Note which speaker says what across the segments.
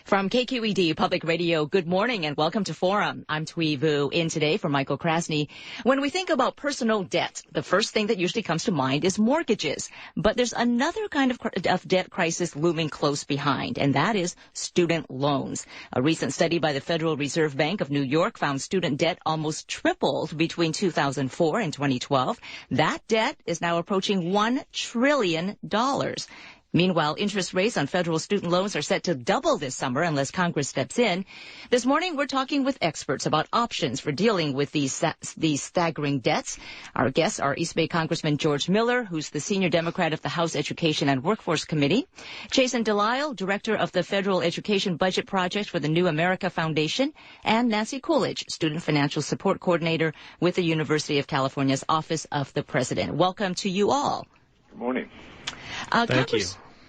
Speaker 1: From KQED Public Radio, good morning and welcome to Forum. I'm Thuy Vu, in today for Michael Krasny. When we think about personal debt, the first thing that usually comes to mind is mortgages. But there's another kind of debt crisis looming close behind, and that is student loans. A recent study by the Federal Reserve Bank of New York found student debt almost tripled between 2004 and 2012. That debt is now approaching $1 trillion. Meanwhile, interest rates on federal student loans are set to double this summer unless Congress steps in. This morning, we're talking with experts about options for dealing with these staggering debts. Our guests are East Bay Congressman George Miller, who's the senior Democrat of the House Education and Workforce Committee, Jason Delisle, director of the Federal Education Budget Project for the New America Foundation, and Nancy Coolidge, student financial support coordinator with the University of California's Office of the President. Welcome to you all.
Speaker 2: Good morning.
Speaker 3: Thank you.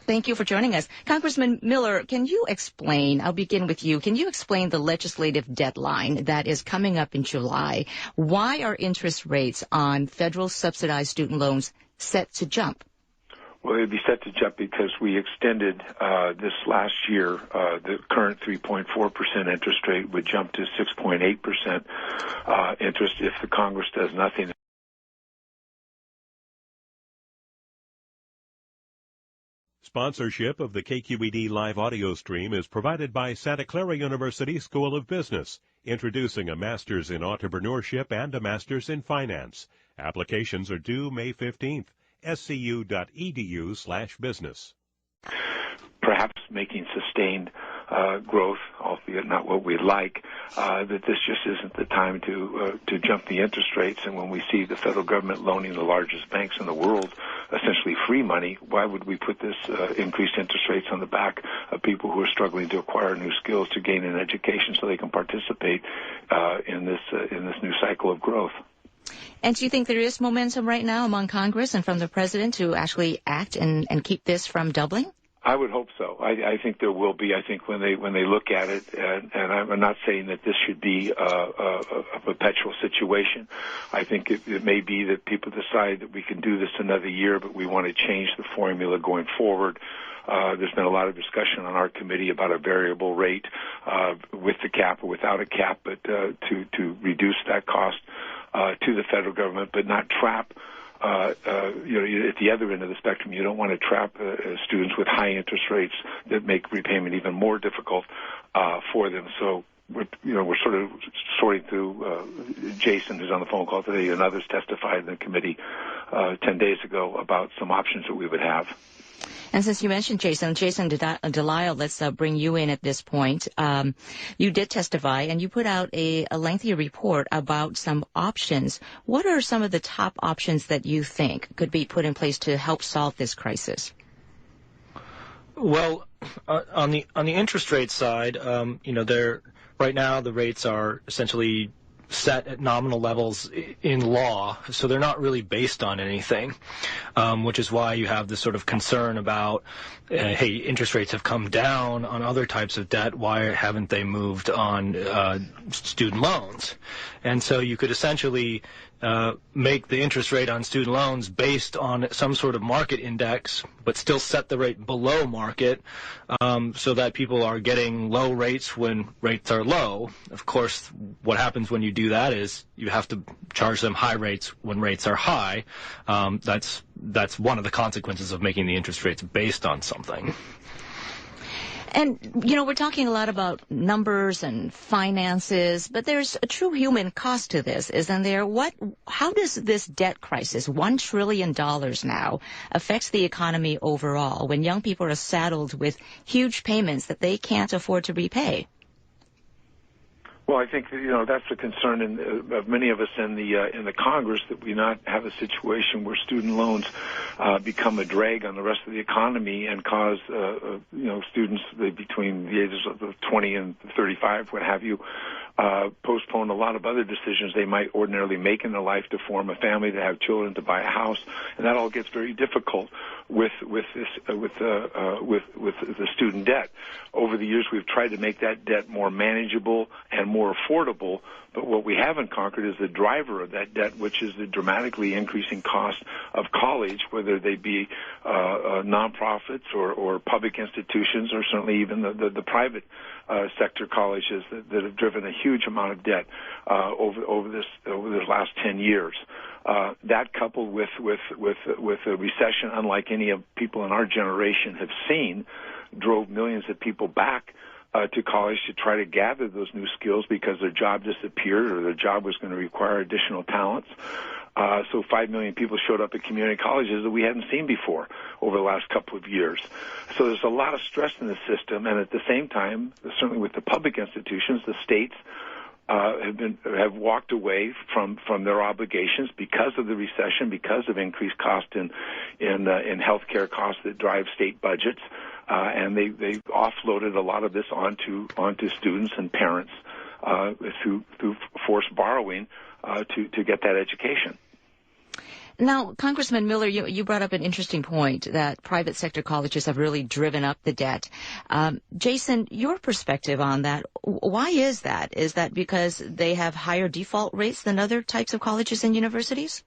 Speaker 1: Thank you for joining us. Congressman Miller, can you explain, I'll begin with you, can you explain the legislative deadline that is coming up in July? Why are interest rates on federal subsidized student loans set to jump?
Speaker 2: Well, they'd be set to jump because we extended this last year. The current 3.4% interest rate would jump to 6.8% interest if the Congress does nothing.
Speaker 3: Sponsorship of the KQED live audio stream is provided by Santa Clara University School of Business, introducing a Master's in Entrepreneurship and a Master's in Finance. Applications are due May 15th. scu.edu/business.
Speaker 2: Perhaps making sustained growth, albeit not what we'd like, that this just isn't the time to jump the interest rates. And when we see the federal government loaning the largest banks in the world essentially free money, why would we put this increased interest rates on the back of people who are struggling to acquire new skills to gain an education so they can participate in this new cycle of growth?
Speaker 1: And do you think there is momentum right now among Congress and from the president to actually act and keep this from doubling?
Speaker 2: I would hope so. I think there will be. I think when they look at it, and I'm not saying that this should be a perpetual situation. I think it may be that people decide that we can do this another year, but we want to change the formula going forward. There's been a lot of discussion on our committee about a variable rate with the cap or without a cap, but to reduce that cost to the federal government, but not trap. At the other end of the spectrum, you don't want to trap students with high interest rates that make repayment even more difficult for them. So we're sort of sorting through. Jason, who's on the phone call today, and others testified in the committee 10 days ago about some options that we would have.
Speaker 1: And since you mentioned Jason Delisle, let's bring you in at this point. You did testify, and you put out a lengthy report about some options. What are some of the top options that you think could be put in place to help solve this crisis?
Speaker 4: Well, on the interest rate side, right now the rates are essentially set at nominal levels in law, so they're not really based on anything, which is why you have this sort of concern about, hey, interest rates have come down on other types of debt, why haven't they moved on student loans? And so you could essentially make the interest rate on student loans based on some sort of market index, but still set the rate below market so that people are getting low rates when rates are low. Of course, what happens when you do that is you have to charge them high rates when rates are high. That's one of the consequences of making the interest rates based on something.
Speaker 1: And, we're talking a lot about numbers and finances, but there's a true human cost to this, isn't there? How does this debt crisis, $1 trillion now, affects the economy overall when young people are saddled with huge payments that they can't afford to repay?
Speaker 2: Well, I think that's the concern of many of us in the Congress, that we not have a situation where student loans become a drag on the rest of the economy and cause students between the ages of 20 and 35, what have you, postpone a lot of other decisions they might ordinarily make in their life, to form a family, to have children, to buy a house, and that all gets very difficult with the student debt. Over over the years we've tried to make that debt more manageable and more affordable. But what we haven't conquered is the driver of that debt, which is the dramatically increasing cost of college, whether they be nonprofits or public institutions, or certainly even the private sector colleges that have driven a huge amount of debt over this last 10 years. That coupled with a recession unlike any of people in our generation have seen, drove millions of people back to college to try to gather those new skills because their job disappeared or their job was going to require additional talents. So 5 million people showed up at community colleges that we hadn't seen before over the last couple of years. So there's a lot of stress in the system, and at the same time, certainly with the public institutions, the states have walked away from their obligations because of the recession, because of increased cost in healthcare costs that drive state budgets, and they offloaded a lot of this onto students and parents through forced borrowing to get that education.
Speaker 1: Now, Congressman Miller, you brought up an interesting point that private sector colleges have really driven up the debt. Jason, your perspective on that, why is that? Is that because they have higher default rates than other types of colleges and universities?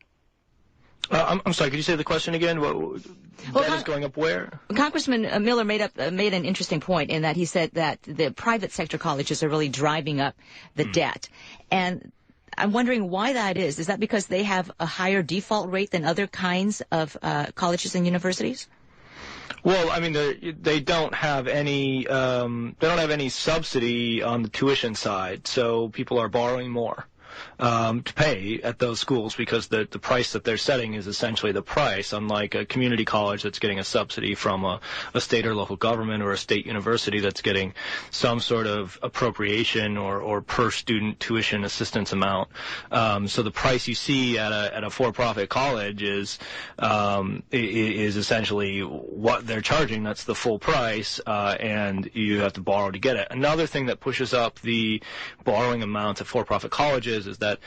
Speaker 4: I'm sorry, could you say the question again? Debt is going up where?
Speaker 1: Congressman Miller made an interesting point in that he said that the private sector colleges are really driving up the debt. And I'm wondering why that is. Is that because they have a higher default rate than other kinds of colleges and universities?
Speaker 4: Well, I mean, they don't have any subsidy on the tuition side, so people are borrowing more to pay at those schools because the price that they're setting is essentially the price, unlike a community college that's getting a subsidy from a state or local government, or a state university that's getting some sort of appropriation or per student tuition assistance amount. So the price you see at a for-profit college is essentially what they're charging. That's the full price, and you have to borrow to get it. Another thing that pushes up the borrowing amounts at for-profit colleges is that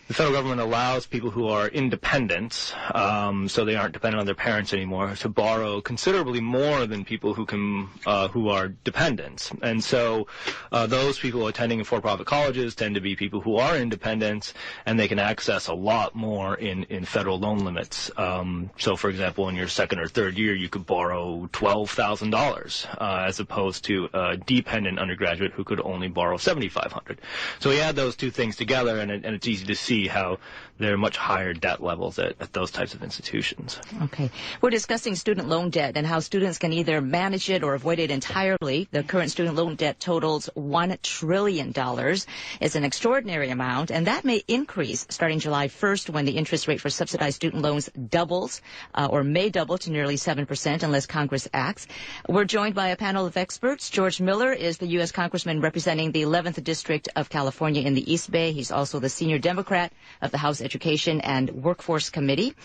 Speaker 4: the federal government allows people who are independents, so they aren't dependent on their parents anymore, to borrow considerably more than people who are dependents. And so those people attending for-profit colleges tend to be people who are independents, and they can access a lot more in federal loan limits. So, for example, in your second or third year, you could borrow $12,000 as opposed to a dependent undergraduate who could only borrow $7,500. So we add those two things together, and it's easy to see how there are much higher debt levels at those types of institutions.
Speaker 1: Okay. We're discussing student loan debt and how students can either manage it or avoid it entirely. The current student loan debt totals $1 trillion. It's an extraordinary amount, and that may increase starting July 1st when the interest rate for subsidized student loans doubles or may double to nearly 7% unless Congress acts. We're joined by a panel of experts. George Miller is the U.S. Congressman representing the 11th District of California in the East Bay. He's also the senior Democrat of the House Education and Workforce Committee.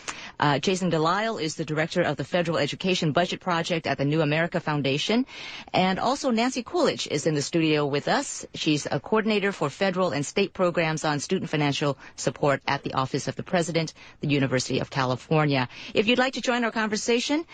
Speaker 1: Jason Delisle is the director of the Federal Education Budget Project at the New America Foundation. And also Nancy Coolidge is in the studio with us. She's a coordinator for federal and state programs on student financial support at the Office of the President, the University of California. If you'd like to join our conversation,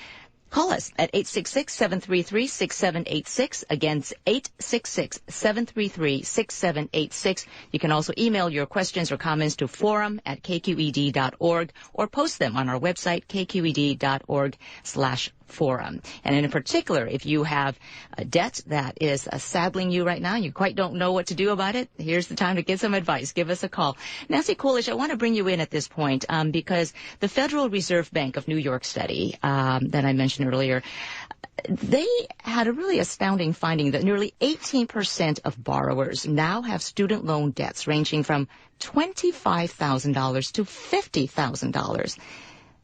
Speaker 1: call us at 866-733-6786. Again, it's 866-733-6786. You can also email your questions or comments to forum@kqed.org or post them on our website, kqed.org/forum. And in particular, if you have a debt that is saddling you right now, you quite don't know what to do about it, here's the time to get some advice. Give us a call. Nancy Coolidge, I want to bring you in at this point because the Federal Reserve Bank of New York study that I mentioned earlier, they had a really astounding finding that nearly 18% of borrowers now have student loan debts ranging from $25,000 to $50,000.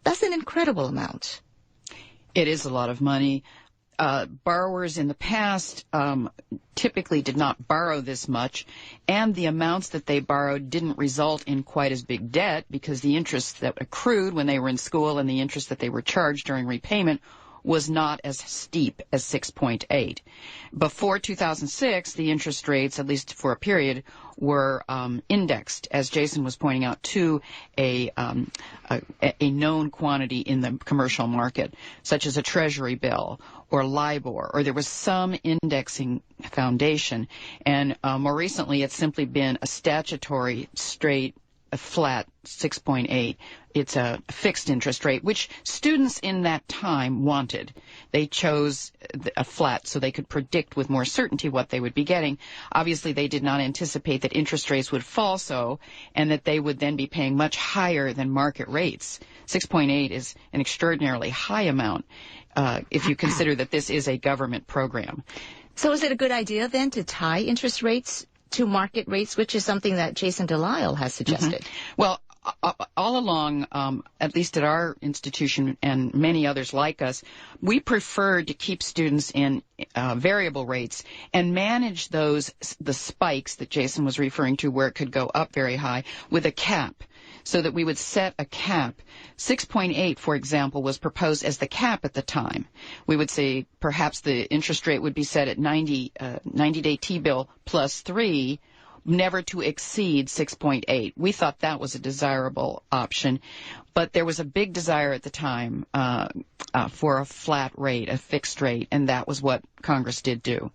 Speaker 1: That's an incredible amount.
Speaker 5: It is a lot of money. Borrowers in the past typically did not borrow this much, and the amounts that they borrowed didn't result in quite as big debt because the interest that accrued when they were in school and the interest that they were charged during repayment was not as steep as 6.8. Before 2006, the interest rates, at least for a period, were indexed, as Jason was pointing out, to a known quantity in the commercial market, such as a treasury bill or LIBOR, or there was some indexing foundation. And more recently, it's simply been a statutory straight, a flat 6.8. It's a fixed interest rate, which students in that time wanted. They chose a flat so they could predict with more certainty what they would be getting. Obviously, they did not anticipate that interest rates would fall so, and that they would then be paying much higher than market rates. 6.8 is an extraordinarily high amount if you consider that this is a government program.
Speaker 1: So is it a good idea then to tie interest rates to market rates, which is something that Jason Delisle has suggested?
Speaker 5: Well, all along, at least at our institution and many others like us, we preferred to keep students in variable rates and manage the spikes that Jason was referring to, where it could go up very high, with a cap, so that we would set a cap. 6.8, for example, was proposed as the cap at the time. We would say perhaps the interest rate would be set at 90-day T-bill plus 3, never to exceed 6.8. We thought that was a desirable option, but there was a big desire at the time for a flat rate, a fixed rate, and that was what Congress did do.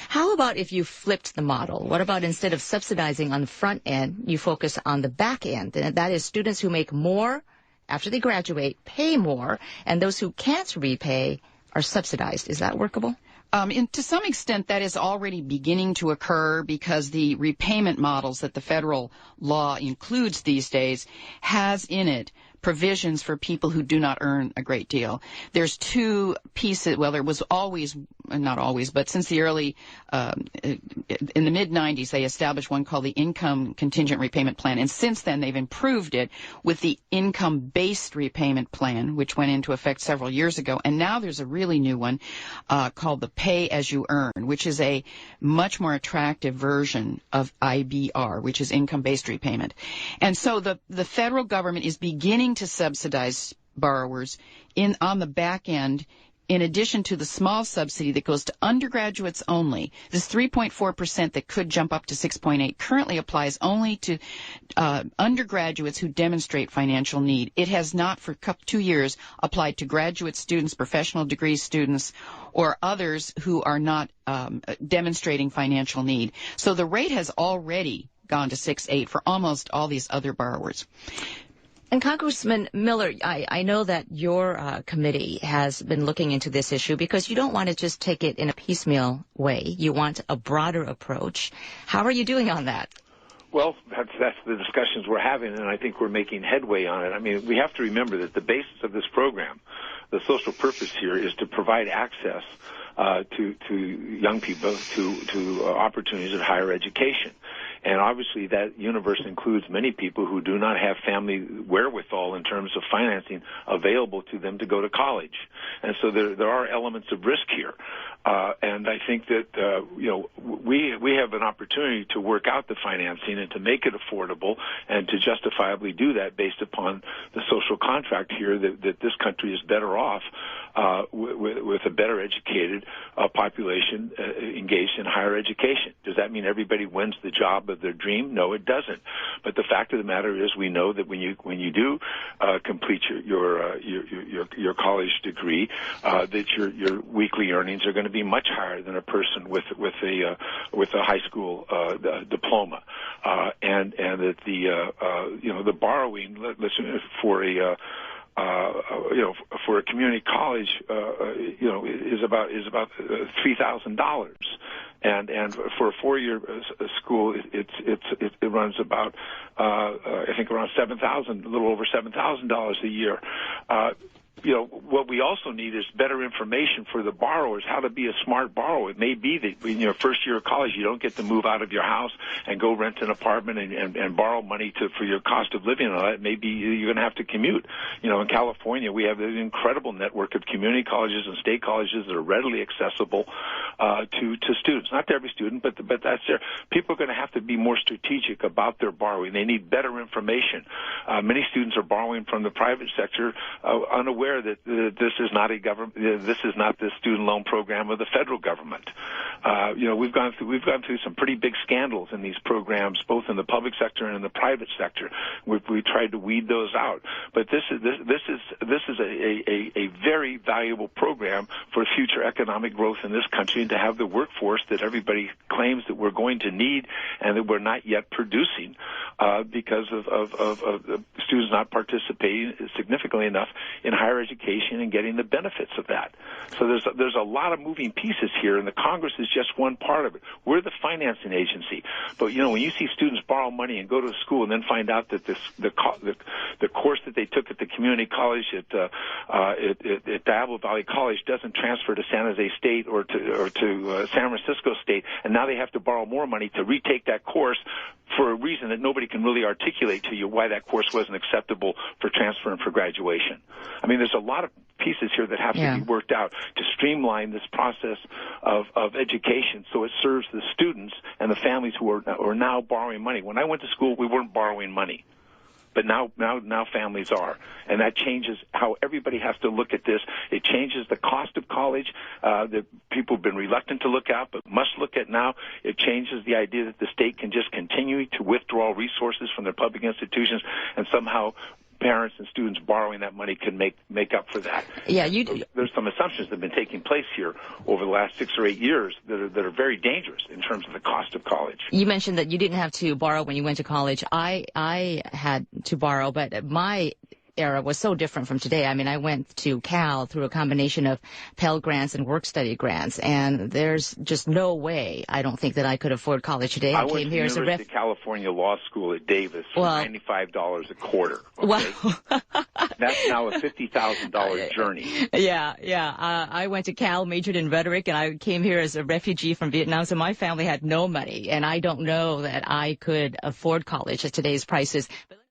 Speaker 1: How about if you flipped the model? What about instead of subsidizing on the front end, you focus on the back end? And that is students who make more after they graduate pay more, and those who can't repay are subsidized. Is that workable?
Speaker 5: To some extent, that is already beginning to occur, because the repayment models that the federal law includes these days has in it provisions for people who do not earn a great deal. There's two pieces. Well, there was always, not always, but since the early, in the mid-90s, they established one called the Income Contingent Repayment Plan. And since then, they've improved it with the Income-Based Repayment Plan, which went into effect several years ago. And now there's a really new one called the Pay As You Earn, which is a much more attractive version of IBR, which is Income-Based Repayment. And so the federal government is beginning to subsidize borrowers on the back end, in addition to the small subsidy that goes to undergraduates only. This 3.4% that could jump up to 6.8 currently applies only to undergraduates who demonstrate financial need. It has not for 2 years applied to graduate students, professional degree students, or others who are not demonstrating financial need. So the rate has already gone to 6.8 for almost all these other borrowers.
Speaker 1: And Congressman Miller, I know that your committee has been looking into this issue because you don't want to just take it in a piecemeal way. You want a broader approach. How are you doing on that?
Speaker 2: Well, that's the discussions we're having, and I think we're making headway on it. I mean, we have to remember that the basis of this program, the social purpose here, is to provide access to young people to opportunities at higher education. And obviously that universe includes many people who do not have family wherewithal in terms of financing available to them to go to college. And so there are elements of risk here. And I think that, we have an opportunity to work out the financing and to make it affordable and to justifiably do that based upon the social contract here that this country is better off with a better educated population engaged in higher education. Does that mean everybody wins the job of their dream? No, it doesn't. But the fact of the matter is, we know that when you do complete your college degree, that your weekly earnings are going to be much higher than a person with a high school diploma, and that the borrowing, listen, for a community college, is about $3,000, and for a 4-year school, it runs about I think around $7,000, a little over $7,000 a year. What we also need is better information for the borrowers, how to be a smart borrower. It may be that in your first year of college, you don't get to move out of your house and go rent an apartment and borrow money for your cost of living and all that. Maybe you're going to have to commute. In California, we have an incredible network of community colleges and state colleges that are readily accessible to students. Not to every student, but that's there. People are going to have to be more strategic about their borrowing. They need better information. Many students are borrowing from the private sector unaware aware that this is not a government. This is not the student loan program of the federal government. We've gone through some pretty big scandals in these programs, both in the public sector and in the private sector. We tried to weed those out, but this is a very valuable program for future economic growth in this country, and to have the workforce that everybody claims that we're going to need and that we're not yet producing because of students not participating significantly enough in higher education and getting the benefits of that. So there's a lot of moving pieces here, and the Congress is just one part of it. We're the financing agency, but when you see students borrow money and go to school and then find out that the course that they took at the community college at Diablo Valley College doesn't transfer to San Jose State or to San Francisco State, and now they have to borrow more money to retake that course for a reason that nobody can really articulate to you why that course wasn't acceptable for transfer and for graduation. I mean, there's a lot of pieces here that have to be worked out to streamline this process of education so it serves the students and the families who are now borrowing money. When I went to school, we weren't borrowing money. But now families are, and that changes how everybody has to look at this. It changes the cost of college that people have been reluctant to look at, but must look at now. It changes the idea that the state can just continue to withdraw resources from their public institutions, and somehow parents and students borrowing that money can make up for that.
Speaker 1: Yeah,
Speaker 2: there's some assumptions that have been taking place here over the last 6 or 8 years that are very dangerous in terms of the cost of college.
Speaker 1: You mentioned that you didn't have to borrow when you went to college. I had to borrow, but my era was so different from today. I mean, I went to Cal through a combination of Pell Grants and work-study grants, and there's just no way, I don't think, that I could afford college today.
Speaker 2: I went to the University of California Law School at Davis for $95 a quarter. Okay?
Speaker 1: Wow.
Speaker 2: That's now a $50,000 journey.
Speaker 1: Yeah. I went to Cal, majored in rhetoric, and I came here as a refugee from Vietnam, so my family had no money, and I don't know that I could afford college at today's prices.